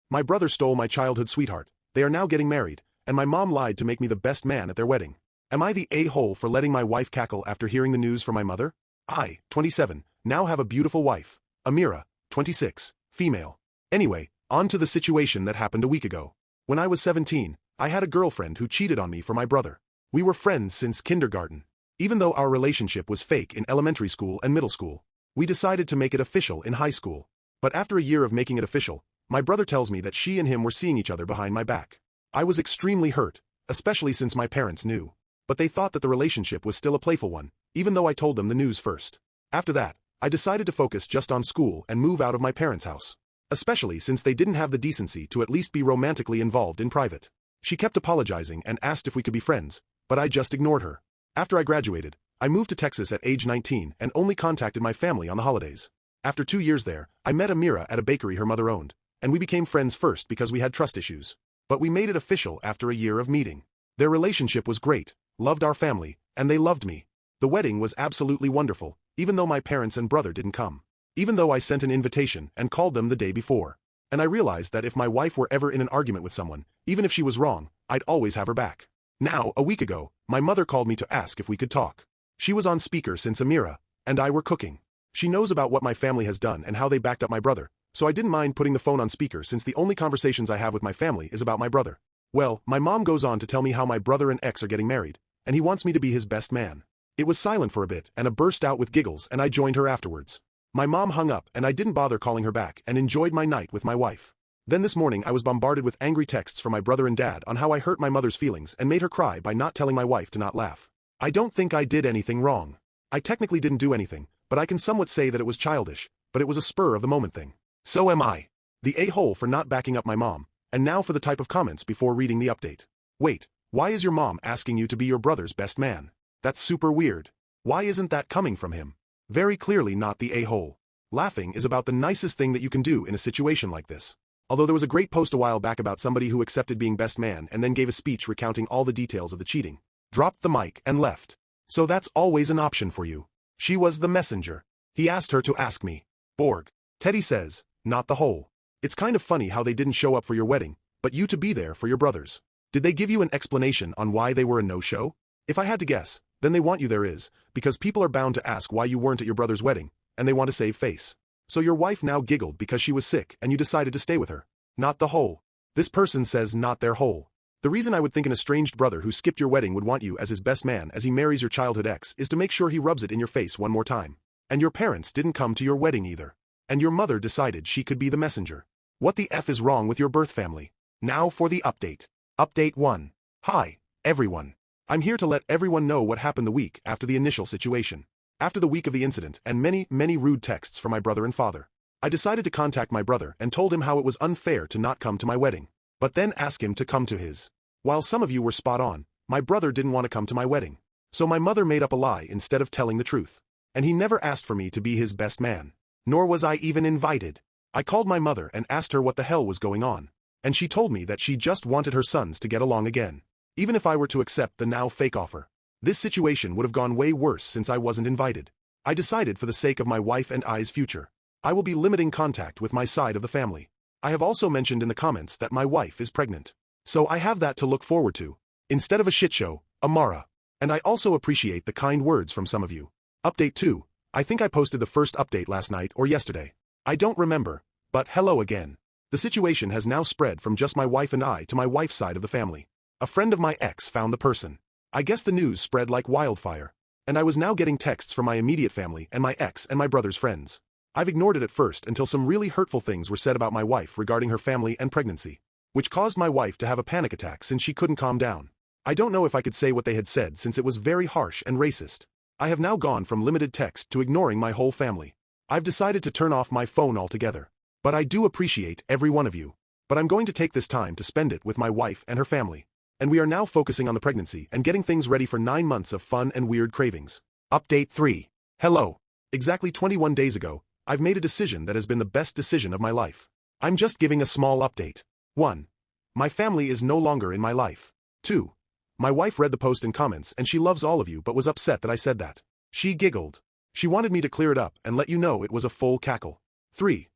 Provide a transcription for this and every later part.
My brother stole my childhood sweetheart, they are now getting married, and my mom lied to make me the best man at their wedding. Am I the a-hole for letting my wife cackle after hearing the news from my mother? I, 27, now have a beautiful wife. Amira, 26, female. Anyway, on to the situation that happened a week ago. When I was 17, I had a girlfriend who cheated on me for my brother. We were friends since kindergarten. Even though our relationship was fake in elementary school and middle school, we decided to make it official in high school. But after a year of making it official, my brother tells me that she and him were seeing each other behind my back. I was extremely hurt, especially since my parents knew. But they thought that the relationship was still a playful one, even though I told them the news first. After that, I decided to focus just on school and move out of my parents' house. Especially since they didn't have the decency to at least be romantically involved in private. She kept apologizing and asked if we could be friends, but I just ignored her. After I graduated, I moved to Texas at age 19 and only contacted my family on the holidays. After 2 years there, I met Amira at a bakery her mother owned, and we became friends first because we had trust issues. But we made it official after a year of meeting. Their relationship was great, loved our family, and they loved me. The wedding was absolutely wonderful, even though my parents and brother didn't come. Even though I sent an invitation and called them the day before. And I realized that if my wife were ever in an argument with someone, even if she was wrong, I'd always have her back. Now, a week ago, my mother called me to ask if we could talk. She was on speaker since Amira and I were cooking. She knows about what my family has done and how they backed up my brother, so I didn't mind putting the phone on speaker since the only conversations I have with my family is about my brother. Well, my mom goes on to tell me how my brother and ex are getting married, and he wants me to be his best man. It was silent for a bit and I burst out with giggles and I joined her afterwards. My mom hung up and I didn't bother calling her back and enjoyed my night with my wife. Then this morning I was bombarded with angry texts from my brother and dad on how I hurt my mother's feelings and made her cry by not telling my wife to not laugh. I don't think I did anything wrong. I technically didn't do anything, but I can somewhat say that it was childish, but it was a spur-of-the-moment thing. So am I. The a-hole for not backing up my mom, and now for the type of comments before reading the update. Wait, why is your mom asking you to be your brother's best man? That's super weird. Why isn't that coming from him? Very clearly not the a-hole. Laughing is about the nicest thing that you can do in a situation like this. Although there was a great post a while back about somebody who accepted being best man and then gave a speech recounting all the details of the cheating, dropped the mic and left. So that's always an option for you. She was the messenger. He asked her to ask me. Borg. Teddy says, not the hole. It's kind of funny how they didn't show up for your wedding, but you to be there for your brothers. Did they give you an explanation on why they were a no-show? If I had to guess, then they want you there is, because people are bound to ask why you weren't at your brother's wedding, and they want to save face. So your wife now giggled because she was sick and you decided to stay with her. Not the hole. This person says not their hole. The reason I would think an estranged brother who skipped your wedding would want you as his best man as he marries your childhood ex is to make sure he rubs it in your face one more time. And your parents didn't come to your wedding either. And your mother decided she could be the messenger. What the F is wrong with your birth family? Now for the update. Update 1. Hi, everyone. I'm here to let everyone know what happened the week after the initial situation. After the week of the incident and many rude texts from my brother and father, I decided to contact my brother and told him how it was unfair to not come to my wedding, but then ask him to come to his. While some of you were spot on, my brother didn't want to come to my wedding. So my mother made up a lie instead of telling the truth. And he never asked for me to be his best man. Nor was I even invited. I called my mother and asked her what the hell was going on. And she told me that she just wanted her sons to get along again. Even if I were to accept the now fake offer. This situation would have gone way worse since I wasn't invited. I decided for the sake of my wife and I's future, I will be limiting contact with my side of the family. I have also mentioned in the comments that my wife is pregnant. So I have that to look forward to. Instead of a shit show, Amara. And I also appreciate the kind words from some of you. Update 2. I think I posted the first update last night or yesterday. I don't remember, but hello again. The situation has now spread from just my wife and I to my wife's side of the family. A friend of my ex found the person. I guess the news spread like wildfire. And I was now getting texts from my immediate family and my ex and my brother's friends. I've ignored it at first until some really hurtful things were said about my wife regarding her family and pregnancy, which caused my wife to have a panic attack since she couldn't calm down. I don't know if I could say what they had said since it was very harsh and racist. I have now gone from limited text to ignoring my whole family. I've decided to turn off my phone altogether. But I do appreciate every one of you. But I'm going to take this time to spend it with my wife and her family. And we are now focusing on the pregnancy and getting things ready for 9 months of fun and weird cravings. Update 3. Hello. Exactly 21 days ago, I've made a decision that has been the best decision of my life. I'm just giving a small update. 1. My family is no longer in my life. 2. My wife read the post in comments and she loves all of you but was upset that I said that. She giggled. She wanted me to clear it up and let you know it was a full cackle. 3.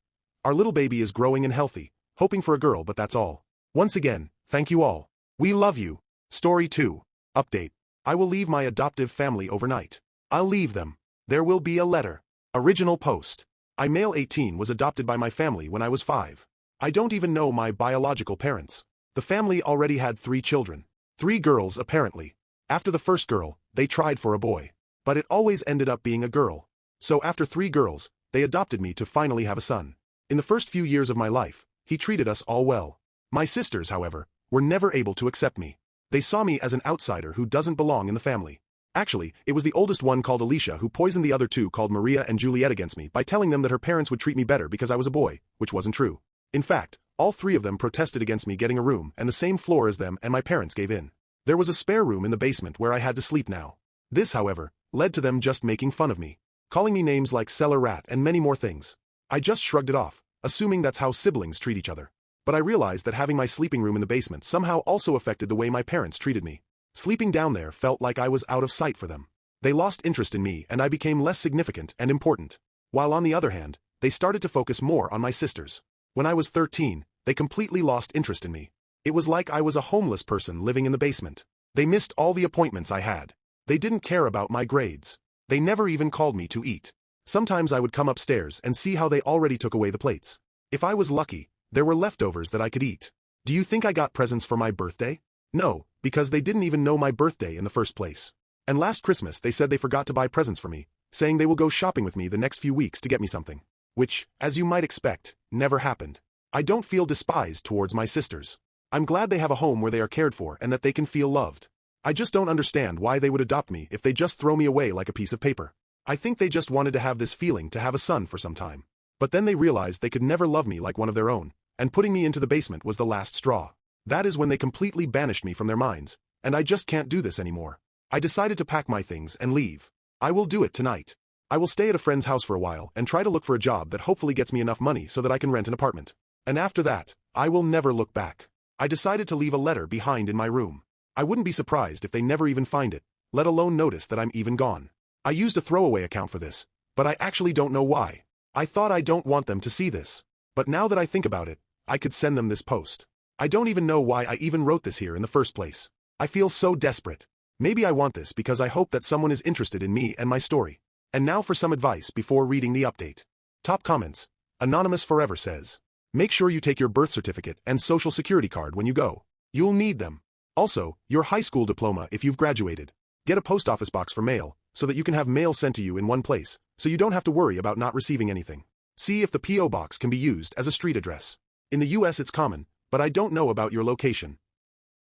Our little baby is growing and healthy, hoping for a girl, but that's all. Once again, thank you all. We love you. Story 2. Update. I will leave my adoptive family overnight. I'll leave them. There will be a letter. Original post. I male 18 was adopted by my family when I was 5. I don't even know my biological parents. The family already had 3 children. 3 girls apparently. After the first girl, they tried for a boy. But it always ended up being a girl. So after 3 girls, they adopted me to finally have a son. In the first few years of my life, he treated us all well. My sisters, however, were never able to accept me. They saw me as an outsider who doesn't belong in the family. Actually, it was the oldest one called Alicia who poisoned the other 2 called Maria and Juliet against me by telling them that her parents would treat me better because I was a boy, which wasn't true. In fact, all 3 of them protested against me getting a room and the same floor as them, and my parents gave in. There was a spare room in the basement where I had to sleep now. This, however, led to them just making fun of me, calling me names like cellar rat and many more things. I just shrugged it off, assuming that's how siblings treat each other. But I realized that having my sleeping room in the basement somehow also affected the way my parents treated me. Sleeping down there felt like I was out of sight for them. They lost interest in me and I became less significant and important. While on the other hand, they started to focus more on my sisters. When I was 13, they completely lost interest in me. It was like I was a homeless person living in the basement. They missed all the appointments I had. They didn't care about my grades. They never even called me to eat. Sometimes I would come upstairs and see how they already took away the plates. If I was lucky, there were leftovers that I could eat. Do you think I got presents for my birthday? No, because they didn't even know my birthday in the first place. And last Christmas they said they forgot to buy presents for me, saying they will go shopping with me the next few weeks to get me something. Which, as you might expect, never happened. I don't feel despised towards my sisters. I'm glad they have a home where they are cared for and that they can feel loved. I just don't understand why they would adopt me if they just throw me away like a piece of paper. I think they just wanted to have this feeling to have a son for some time. But then they realized they could never love me like one of their own, and putting me into the basement was the last straw. That is when they completely banished me from their minds, and I just can't do this anymore. I decided to pack my things and leave. I will do it tonight. I will stay at a friend's house for a while and try to look for a job that hopefully gets me enough money so that I can rent an apartment. And after that, I will never look back. I decided to leave a letter behind in my room. I wouldn't be surprised if they never even find it, let alone notice that I'm even gone. I used a throwaway account for this, but I actually don't know why. I thought I don't want them to see this. But now that I think about it, I could send them this post. I don't even know why I even wrote this here in the first place. I feel so desperate. Maybe I want this because I hope that someone is interested in me and my story. And now for some advice before reading the update. Top comments. Anonymous Forever says, make sure you take your birth certificate and social security card when you go. You'll need them. Also, your high school diploma if you've graduated. Get a post office box for mail, so that you can have mail sent to you in one place, so you don't have to worry about not receiving anything. See if the P.O. box can be used as a street address. In the US it's common, but I don't know about your location.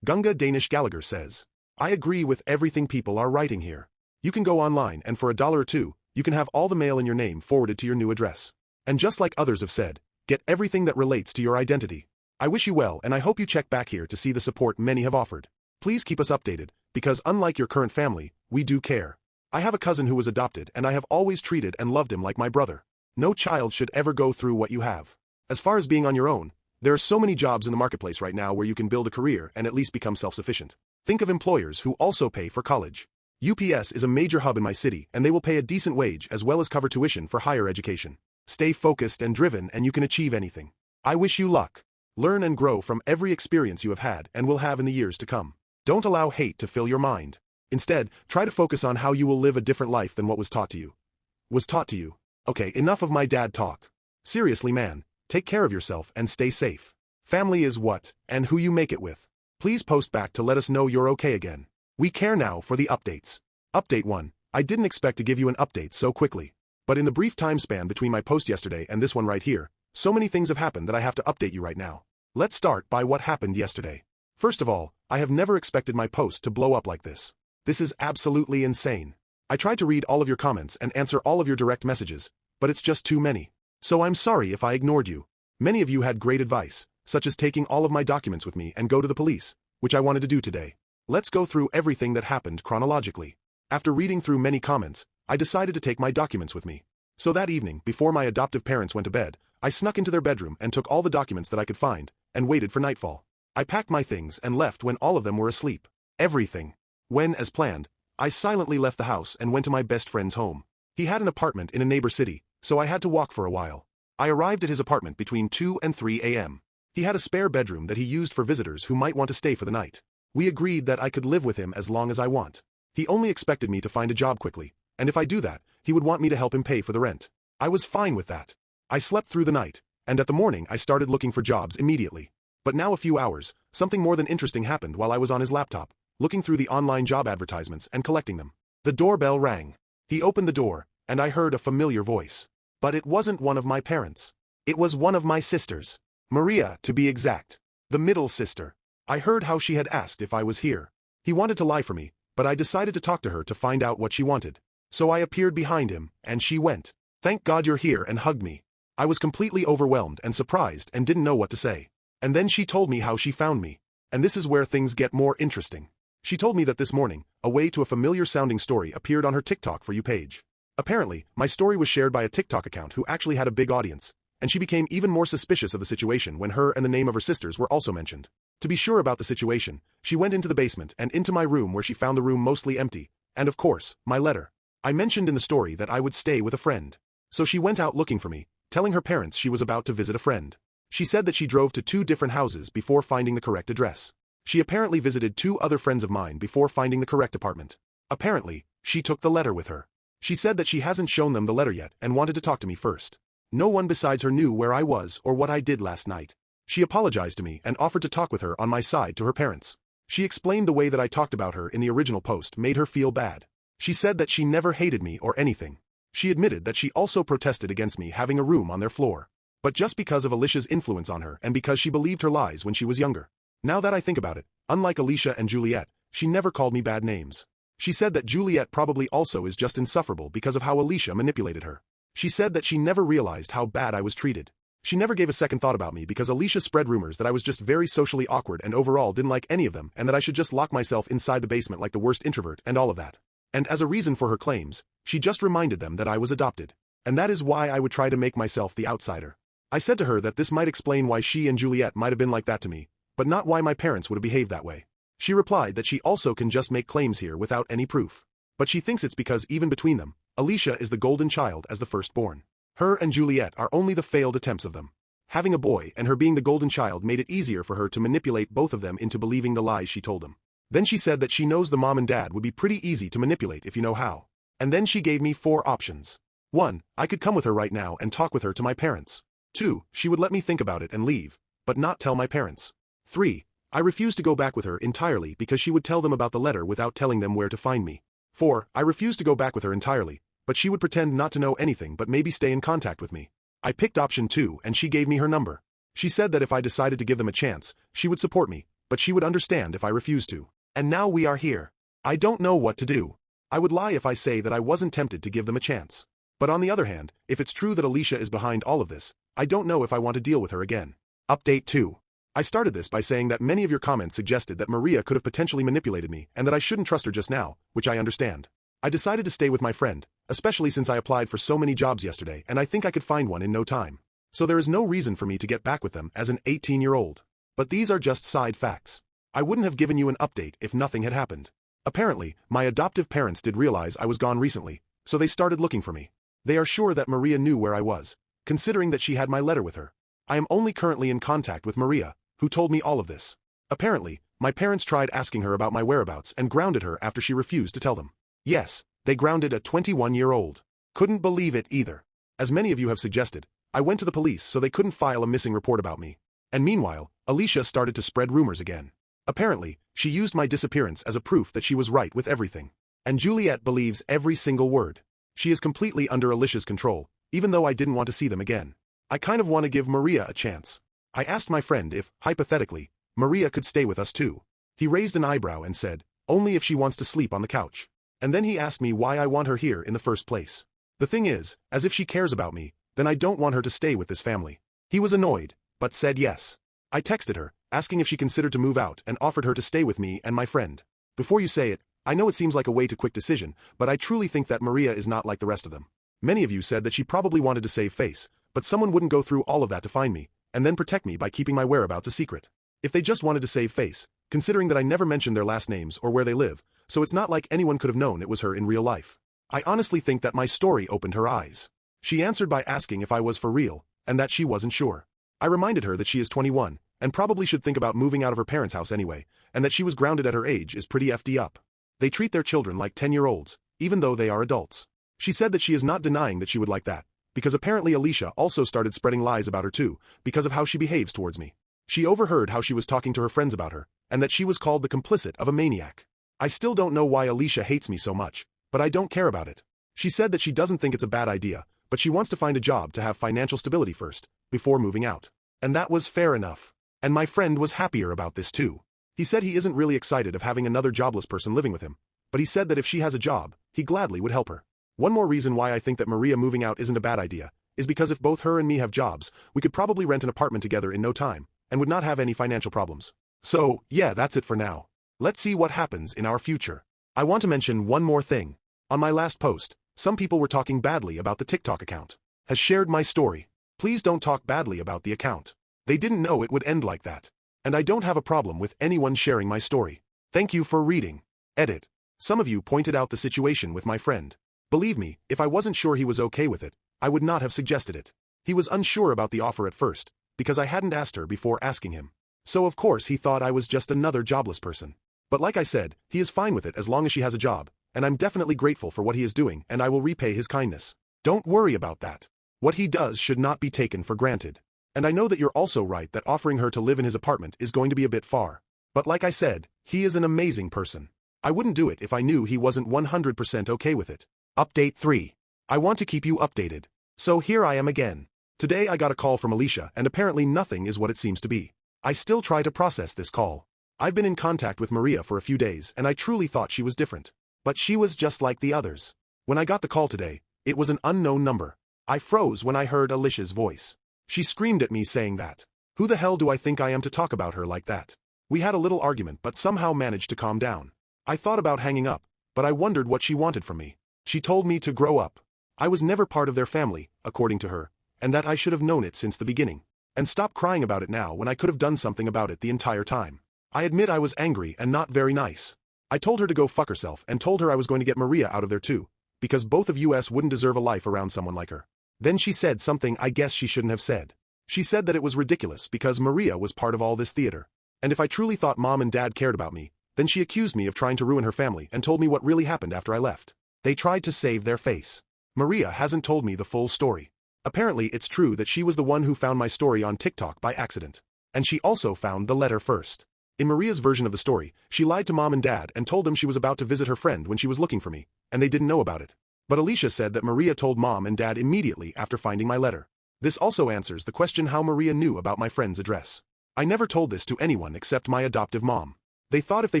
Gunga Danish Gallagher says, I agree with everything people are writing here. You can go online and for $1 or $2, you can have all the mail in your name forwarded to your new address. And just like others have said, get everything that relates to your identity. I wish you well and I hope you check back here to see the support many have offered. Please keep us updated, because unlike your current family, we do care. I have a cousin who was adopted and I have always treated and loved him like my brother. No child should ever go through what you have. As far as being on your own, there are so many jobs in the marketplace right now where you can build a career and at least become self-sufficient. Think of employers who also pay for college. UPS is a major hub in my city and they will pay a decent wage as well as cover tuition for higher education. Stay focused and driven and you can achieve anything. I wish you luck. Learn and grow from every experience you have had and will have in the years to come. Don't allow hate to fill your mind. Instead, try to focus on how you will live a different life than what was taught to you. Okay, enough of my dad talk. Seriously, man, take care of yourself and stay safe. Family is what and who you make it with. Please post back to let us know you're okay again. We care now for the updates. Update 1. I didn't expect to give you an update so quickly. But in the brief time span between my post yesterday and this one right here, so many things have happened that I have to update you right now. Let's start by what happened yesterday. First of all, I have never expected my post to blow up like this. This is absolutely insane. I tried to read all of your comments and answer all of your direct messages, but it's just too many. So I'm sorry if I ignored you. Many of you had great advice, such as taking all of my documents with me and go to the police, which I wanted to do today. Let's go through everything that happened chronologically. After reading through many comments, I decided to take my documents with me. So that evening, before my adoptive parents went to bed, I snuck into their bedroom and took all the documents that I could find, and waited for nightfall. I packed my things and left when all of them were asleep. Everything. When, as planned, I silently left the house and went to my best friend's home. He had an apartment in a neighbor city, so I had to walk for a while. I arrived at his apartment between 2 and 3 a.m. He had a spare bedroom that he used for visitors who might want to stay for the night. We agreed that I could live with him as long as I want. He only expected me to find a job quickly, and if I do that, he would want me to help him pay for the rent. I was fine with that. I slept through the night, and at the morning I started looking for jobs immediately. But now a few hours, something more than interesting happened while I was on his laptop, looking through the online job advertisements and collecting them. The doorbell rang. He opened the door, and I heard a familiar voice. But it wasn't one of my parents. It was one of my sisters. Maria, to be exact. The middle sister. I heard how she had asked if I was here. He wanted to lie for me, but I decided to talk to her to find out what she wanted. So I appeared behind him, and she went. "Thank God you're here," and hugged me. I was completely overwhelmed and surprised and didn't know what to say. And then she told me how she found me. And this is where things get more interesting. She told me that this morning, a way to a familiar-sounding story appeared on her TikTok For You page. Apparently, my story was shared by a TikTok account who actually had a big audience, and she became even more suspicious of the situation when her and the name of her sisters were also mentioned. To be sure about the situation, she went into the basement and into my room where she found the room mostly empty, and of course, my letter. I mentioned in the story that I would stay with a friend. So she went out looking for me, telling her parents she was about to visit a friend. She said that she drove to 2 different houses before finding the correct address. She apparently visited 2 other friends of mine before finding the correct apartment. Apparently, she took the letter with her. She said that she hasn't shown them the letter yet and wanted to talk to me first. No one besides her knew where I was or what I did last night. She apologized to me and offered to talk with her on my side to her parents. She explained the way that I talked about her in the original post made her feel bad. She said that she never hated me or anything. She admitted that she also protested against me having a room on their floor. But just because of Alicia's influence on her and because she believed her lies when she was younger. Now that I think about it, unlike Alicia and Juliet, she never called me bad names. She said that Juliet probably also is just insufferable because of how Alicia manipulated her. She said that she never realized how bad I was treated. She never gave a second thought about me because Alicia spread rumors that I was just very socially awkward and overall didn't like any of them and that I should just lock myself inside the basement like the worst introvert and all of that. And as a reason for her claims, she just reminded them that I was adopted. And that is why I would try to make myself the outsider. I said to her that this might explain why she and Juliet might have been like that to me, but not why my parents would have behaved that way. She replied that she also can just make claims here without any proof. But she thinks it's because even between them, Alicia is the golden child as the firstborn. Her and Juliet are only the failed attempts of them. Having a boy and her being the golden child made it easier for her to manipulate both of them into believing the lies she told them. Then she said that she knows the mom and dad would be pretty easy to manipulate if you know how. And then she gave me 4 options. 1. I could come with her right now and talk with her to my parents. 2. She would let me think about it and leave, but not tell my parents. 3. I refused to go back with her entirely because she would tell them about the letter without telling them where to find me. 4. I refused to go back with her entirely, but she would pretend not to know anything but maybe stay in contact with me. I picked option 2 and she gave me her number. She said that if I decided to give them a chance, she would support me, but she would understand if I refused to. And now we are here. I don't know what to do. I would lie if I say that I wasn't tempted to give them a chance. But on the other hand, if it's true that Alicia is behind all of this, I don't know if I want to deal with her again. Update 2. I started this by saying that many of your comments suggested that Maria could have potentially manipulated me and that I shouldn't trust her just now, which I understand. I decided to stay with my friend, especially since I applied for so many jobs yesterday and I think I could find one in no time. So there is no reason for me to get back with them as an 18-year-old. But these are just side facts. I wouldn't have given you an update if nothing had happened. Apparently, my adoptive parents did realize I was gone recently, so they started looking for me. They are sure that Maria knew where I was, considering that she had my letter with her. I am only currently in contact with Maria, who told me all of this. Apparently, my parents tried asking her about my whereabouts and grounded her after she refused to tell them. Yes, they grounded a 21-year-old. Couldn't believe it either. As many of you have suggested, I went to the police so they couldn't file a missing report about me. And meanwhile, Alicia started to spread rumors again. Apparently, she used my disappearance as a proof that she was right with everything. And Juliet believes every single word. She is completely under Alicia's control, even though I didn't want to see them again. I kind of want to give Maria a chance. I asked my friend if, hypothetically, Maria could stay with us too. He raised an eyebrow and said, only if she wants to sleep on the couch. And then he asked me why I want her here in the first place. The thing is, as if she cares about me, then I don't want her to stay with this family. He was annoyed, but said yes. I texted her, asking if she considered to move out and offered her to stay with me and my friend. Before you say it, I know it seems like a way to quick decision, but I truly think that Maria is not like the rest of them. Many of you said that she probably wanted to save face, but someone wouldn't go through all of that to find me, and then protect me by keeping my whereabouts a secret. If they just wanted to save face, considering that I never mentioned their last names or where they live, so it's not like anyone could have known it was her in real life. I honestly think that my story opened her eyes. She answered by asking if I was for real, and that she wasn't sure. I reminded her that she is 21, and probably should think about moving out of her parents' house anyway, and that she was grounded at her age is pretty FD up. They treat their children like 10-year-olds, even though they are adults. She said that she is not denying that she would like that, because apparently Alicia also started spreading lies about her too, because of how she behaves towards me. She overheard how she was talking to her friends about her, and that she was called the complicit of a maniac. I still don't know why Alicia hates me so much, but I don't care about it. She said that she doesn't think it's a bad idea, but she wants to find a job to have financial stability first, before moving out. And that was fair enough. And my friend was happier about this too. He said he isn't really excited of having another jobless person living with him, but he said that if she has a job, he gladly would help her. One more reason why I think that Maria moving out isn't a bad idea, is because if both her and me have jobs, we could probably rent an apartment together in no time, and would not have any financial problems. So, yeah, that's it for now. Let's see what happens in our future. I want to mention one more thing. On my last post, some people were talking badly about the TikTok account. Has shared my story. Please don't talk badly about the account. They didn't know it would end like that. And I don't have a problem with anyone sharing my story. Thank you for reading. Edit. Some of you pointed out the situation with my friend. Believe me, if I wasn't sure he was okay with it, I would not have suggested it. He was unsure about the offer at first, because I hadn't asked her before asking him. So of course he thought I was just another jobless person. But like I said, he is fine with it as long as she has a job, and I'm definitely grateful for what he is doing and I will repay his kindness. Don't worry about that. What he does should not be taken for granted. And I know that you're also right that offering her to live in his apartment is going to be a bit far. But like I said, he is an amazing person. I wouldn't do it if I knew he wasn't 100% okay with it. Update 3. I want to keep you updated. So here I am again. Today I got a call from Alicia and apparently nothing is what it seems to be. I still try to process this call. I've been in contact with Maria for a few days and I truly thought she was different. But she was just like the others. When I got the call today, it was an unknown number. I froze when I heard Alicia's voice. She screamed at me saying that. Who the hell do I think I am to talk about her like that? We had a little argument but somehow managed to calm down. I thought about hanging up, but I wondered what she wanted from me. She told me to grow up. I was never part of their family, according to her, and that I should have known it since the beginning. And stop crying about it now when I could have done something about it the entire time. I admit I was angry and not very nice. I told her to go fuck herself and told her I was going to get Maria out of there too, because both of us wouldn't deserve a life around someone like her. Then she said something I guess she shouldn't have said. She said that it was ridiculous because Maria was part of all this theater. And if I truly thought mom and dad cared about me, then she accused me of trying to ruin her family and told me what really happened after I left. They tried to save their face. Maria hasn't told me the full story. Apparently it's true that she was the one who found my story on TikTok by accident. And she also found the letter first. In Maria's version of the story, she lied to mom and dad and told them she was about to visit her friend when she was looking for me, and they didn't know about it. But Alicia said that Maria told mom and dad immediately after finding my letter. This also answers the question how Maria knew about my friend's address. I never told this to anyone except my adoptive mom. They thought if they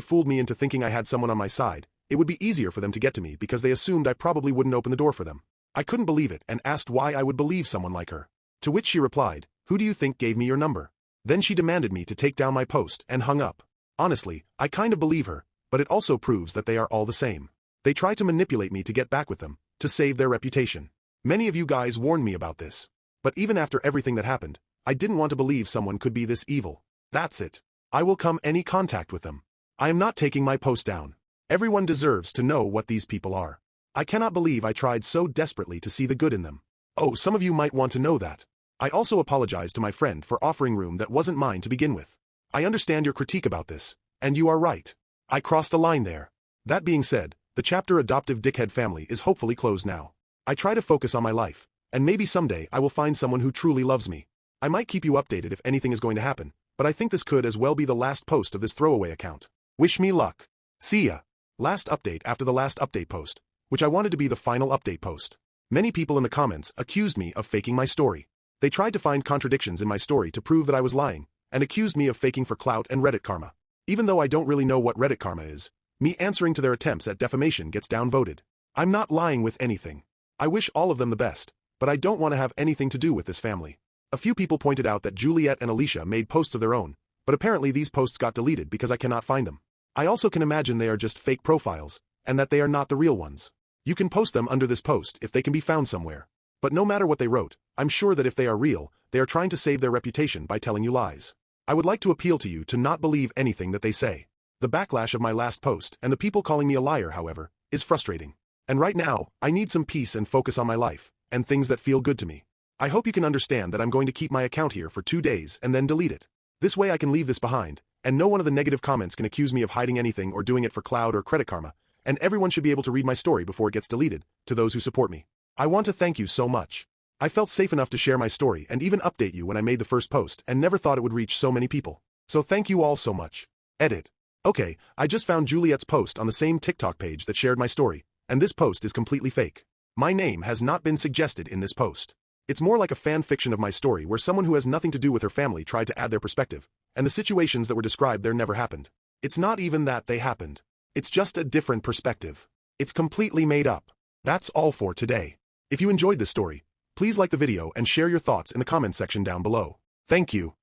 fooled me into thinking I had someone on my side, it would be easier for them to get to me because they assumed I probably wouldn't open the door for them. I couldn't believe it and asked why I would believe someone like her. To which she replied, "Who do you think gave me your number?" Then she demanded me to take down my post and hung up. Honestly, I kind of believe her, but it also proves that they are all the same. They try to manipulate me to get back with them, to save their reputation. Many of you guys warned me about this. But even after everything that happened, I didn't want to believe someone could be this evil. That's it. I will come any contact with them. I am not taking my post down. Everyone deserves to know what these people are. I cannot believe I tried so desperately to see the good in them. Oh, some of you might want to know that. I also apologize to my friend for offering room that wasn't mine to begin with. I understand your critique about this, and you are right. I crossed a line there. That being said, the chapter Adoptive Dickhead Family is hopefully closed now. I try to focus on my life, and maybe someday I will find someone who truly loves me. I might keep you updated if anything is going to happen, but I think this could as well be the last post of this throwaway account. Wish me luck. See ya. Last update after the last update post, which I wanted to be the final update post. Many people in the comments accused me of faking my story. They tried to find contradictions in my story to prove that I was lying, and accused me of faking for clout and Reddit karma. Even though I don't really know what Reddit karma is, me answering to their attempts at defamation gets downvoted. I'm not lying with anything. I wish all of them the best, but I don't want to have anything to do with this family. A few people pointed out that Juliet and Alicia made posts of their own, but apparently these posts got deleted because I cannot find them. I also can imagine they are just fake profiles, and that they are not the real ones. You can post them under this post if they can be found somewhere. But no matter what they wrote, I'm sure that if they are real, they are trying to save their reputation by telling you lies. I would like to appeal to you to not believe anything that they say. The backlash of my last post and the people calling me a liar, however, is frustrating. And right now, I need some peace and focus on my life, and things that feel good to me. I hope you can understand that I'm going to keep my account here for 2 days and then delete it. This way I can leave this behind, and no one of the negative comments can accuse me of hiding anything or doing it for clout or credit karma, and everyone should be able to read my story before it gets deleted, to those who support me. I want to thank you so much. I felt safe enough to share my story and even update you when I made the first post and never thought it would reach so many people. So thank you all so much. Edit. Okay, I just found Juliet's post on the same TikTok page that shared my story, and this post is completely fake. My name has not been suggested in this post. It's more like a fan fiction of my story where someone who has nothing to do with her family tried to add their perspective, and the situations that were described there never happened. It's not even that they happened. It's just a different perspective. It's completely made up. That's all for today. If you enjoyed this story, please like the video and share your thoughts in the comments section down below. Thank you.